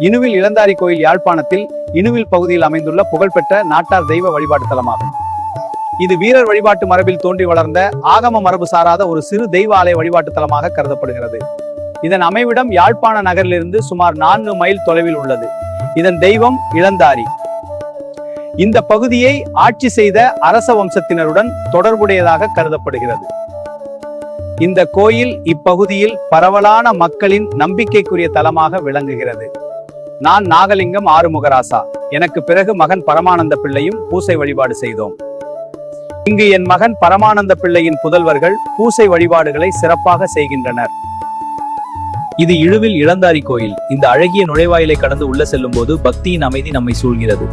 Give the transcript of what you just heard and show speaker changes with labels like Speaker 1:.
Speaker 1: இணுவில் இளந்தாரி கோயில் யாழ்ப்பாணத்தில் இணுவில் பகுதியில் அமைந்துள்ள புகழ்பெற்ற நாட்டார் தெய்வ வழிபாட்டு தலமாகும். இது வீரர் வழிபாட்டு மரபில் தோன்றி வளர்ந்த ஆகம மரபு சாராத ஒரு சிறு தெய்வ ஆலய வழிபாட்டு தலமாக கருதப்படுகிறது. இதன் அமைவிடம் யாழ்ப்பாண நகரிலிருந்து சுமார் 4 மைல் தொலைவில் உள்ளது. இதன் தெய்வம் இளந்தாரி. இந்த பகுதியை ஆட்சி செய்த அரச வம்சத்தினருடன் தொடர்புடையதாக கருதப்படுகிறது. இந்த கோயில் இப்பகுதியில் பரவலான மக்களின் நம்பிக்கைக்குரிய தலமாக விளங்குகிறது. நான் நாகலிங்கம் ஆறுமுகராசா. எனக்கு பிறகு மகன் பரமானந்த பிள்ளையும் பூசை வழிபாடு செய்தோம். இங்கு என் மகன் பரமானந்த பிள்ளையின் புதல்வர்கள் பூசை வழிபாடுகளை சிறப்பாக செய்கின்றனர். இது இழுவில் இளந்தாரி கோயில். இந்த அழகிய நுழைவாயிலை கடந்து உள்ள செல்லும் போது பக்தியின் அமைதி நம்மை சூழ்கிறது.